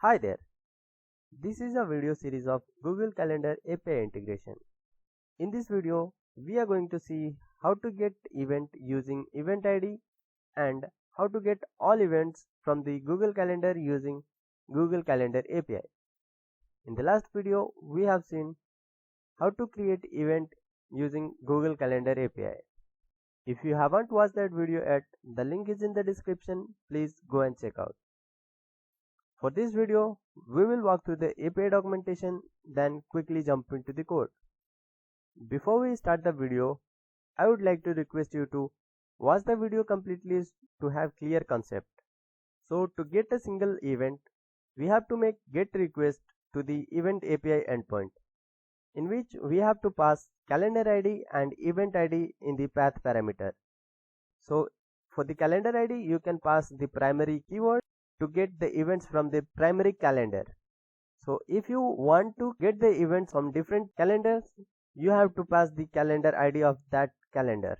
Hi there, this is a video series of Google Calendar API integration. In this video, we are going to see how to get event using event ID and how to get all events from the Google Calendar using Google Calendar API. In the last video, we have seen how to create event using Google Calendar API. If you haven't watched that video yet, the link is in the description. Please go and check out. For this video, we will walk through the API documentation, then quickly jump into the code. Before we start the video, I would like to request you to watch the video completely to have clear concept. So to get a single event, we have to make GET request to the event API endpoint, in which we have to pass calendar ID and event ID in the path parameter. So for the calendar ID, you can pass the primary keyword to get the events from the primary calendar. So if you want to get the events from different calendars, you have to pass the calendar ID of that calendar,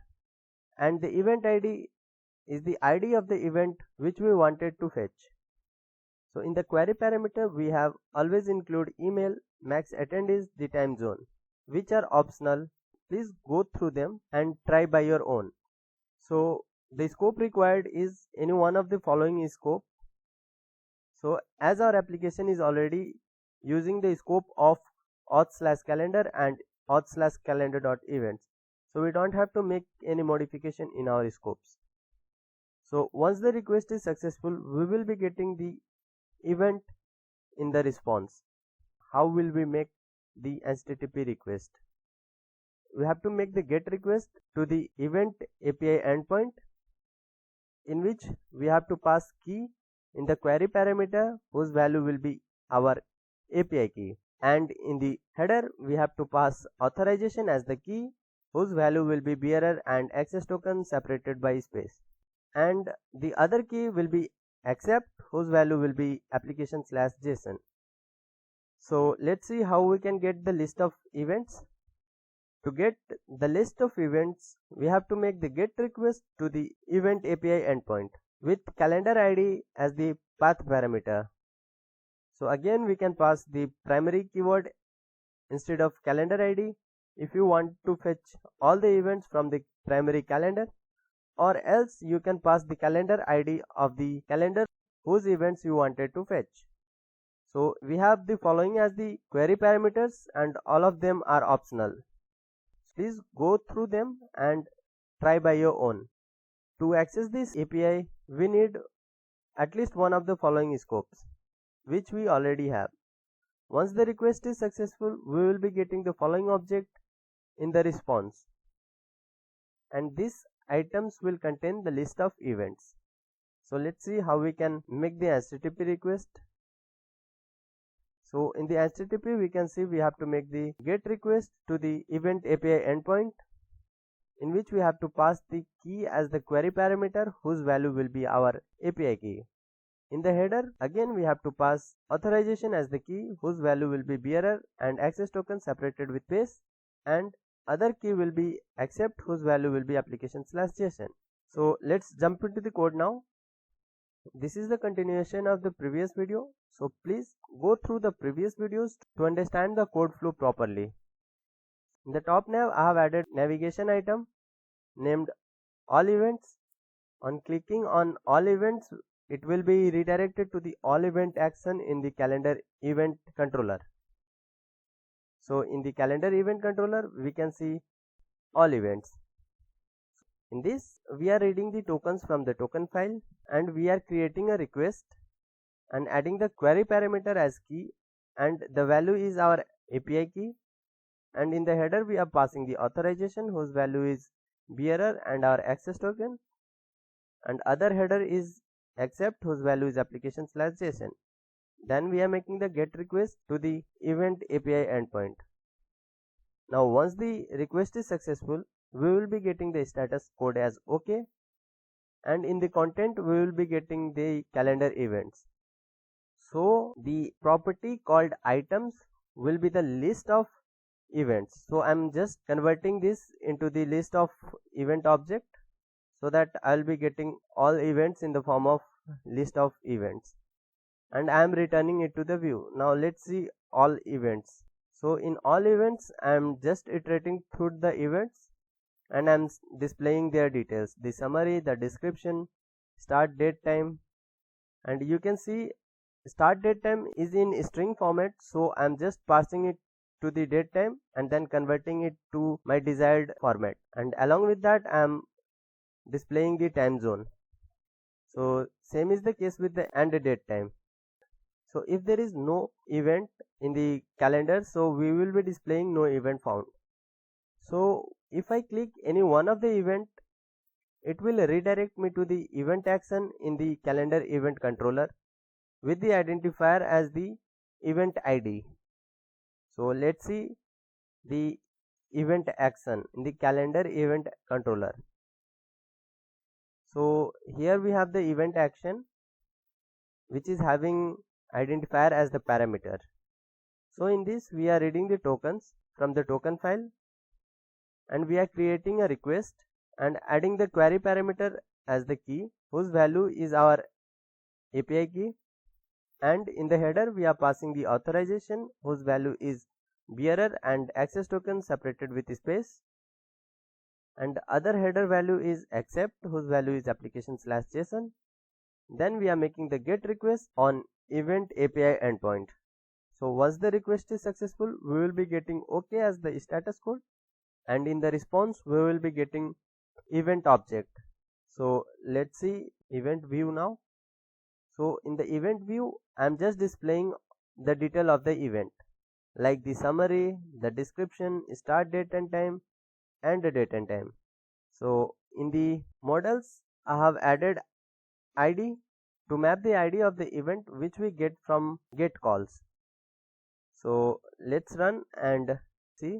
and the event ID is the ID of the event which we wanted to fetch. So in the query parameter, we have always include email, max attendees, the time zone, which are optional. Please go through them and try by your own. So the scope required is any one of the following scope. So as our application is already using the scope of auth/calendar and auth/calendar.events, so we don't have to make any modification in our scopes. So once the request is successful, we will be getting the event in the response. How will we make the HTTP request? We have to make the GET request to the event API endpoint, in which we have to pass key in the query parameter whose value will be our API key, and in the header we have to pass authorization as the key whose value will be bearer and access token separated by space, and the other key will be accept whose value will be application/JSON. So let's see how we can get the list of events. To get the list of events, we have to make the GET request to the event API endpoint with calendar ID as the path parameter. So again we can pass the primary keyword instead of calendar ID if you want to fetch all the events from the primary calendar, or else you can pass the calendar ID of the calendar whose events you wanted to fetch. So we have the following as the query parameters, and all of them are optional. Please go through them and try by your own. To access this API, we need at least one of the following scopes, which we already have. Once the request is successful, we will be getting the following object in the response, and these items will contain the list of events. So let's see how we can make the HTTP request. So in the HTTP, we can see we have to make the GET request to the event API endpoint, in which we have to pass the key as the query parameter whose value will be our API key. In the header, again we have to pass authorization as the key whose value will be bearer and access token separated with space, and other key will be accept whose value will be application/JSON. So let's jump into the code now. This is the continuation of the previous video, so please go through the previous videos to understand the code flow properly. In the top nav, I have added navigation item named all events. On clicking on all events, it will be redirected to the all event action in the calendar event controller. So in the calendar event controller, we can see all events. In this, we are reading the tokens from the token file, and we are creating a request and adding the query parameter as key, and the value is our API key, and in the header we are passing the authorization whose value is bearer and our access token, and other header is accept whose value is application/JSON. Then we are making the GET request to the event API endpoint. Now once the request is successful, we will be getting the status code as OK, and in the content we will be getting the calendar events. So the property called items will be the list of events. So I'm just converting this into the list of event object, so that I'll be getting all events in the form of list of events. and I am returning it to the view. Now let's see all events. So in all events I am just iterating through the events and I am displaying their details, the summary, the description, start date time, and you can see start date time is in string format, so I am just passing it to the date time and then converting it to my desired format, and along with that I am displaying the time zone. So same is the case with the end date time. So if there is no event in the calendar, so we will be displaying no event found. So if I click any one of the event, it will redirect me to the event action in the calendar event controller with the identifier as the event ID. So let's see the event action in the calendar event controller. So here we have the event action which is having identifier as the parameter. So in this we are reading the tokens from the token file and we are creating a request and adding the query parameter as the key whose value is our API key, and in the header we are passing the authorization whose value is bearer and access token separated with space, and other header value is accept whose value is application/json. Then we are making the get request on event API endpoint. So once the request is successful, we will be getting OK as the status code, and in the response we will be getting event object. So let's see event view now. So in the event view I am just displaying the detail of the event like the summary, the description, start date and time, and the date and time. So in the models I have added ID to map the ID of the event which we get from get calls. So let's run and see.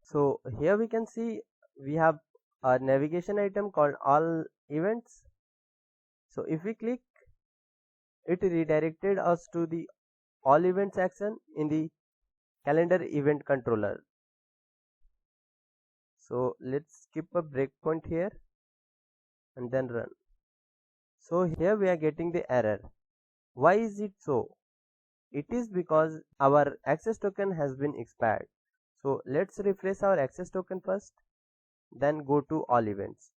So here we can see we have a navigation item called all events. So if we click, it redirected us to the all events action in the calendar event controller. So let's skip a breakpoint here and then run. So here we are getting the error. Why is it so? It is because our access token has been expired. So let's refresh our access token first, then go to all events.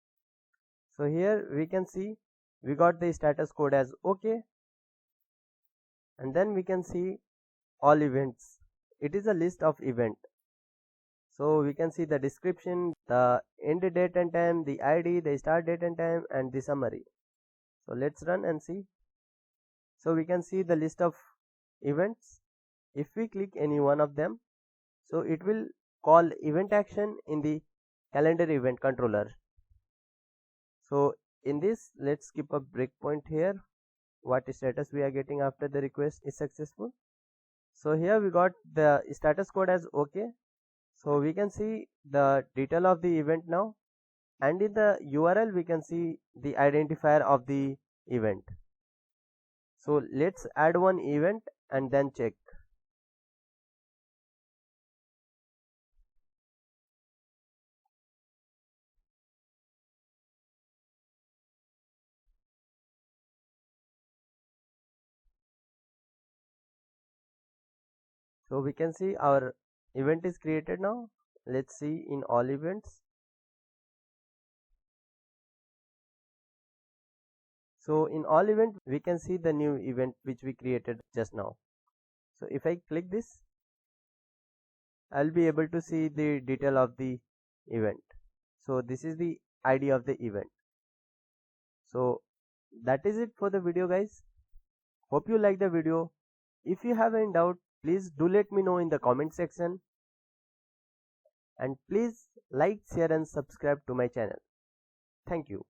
So here we can see we got the status code as OK, and then we can see all events. It is a list of event. So we can see the description, the end date and time, the ID, the start date and time, and the summary. So let's run and see. So we can see the list of events. If we click any one of them, so it will call event action in the calendar event controller. So in this, let's skip a breakpoint here. What status we are getting after the request is successful. So here we got the status code as OK. So we can see the detail of the event now, and in the URL we can see the identifier of the event. So let's add one event and then check. So we can see our event is created now. Let's see in all events. So in all event we can see the new event which we created just now. So if I click this, I'll be able to see the detail of the event. So this is the ID of the event. So that is it for the video, guys. Hope you like the video. If you have any doubt, please do let me know in the comment section, and please like, share and subscribe to my channel. Thank you.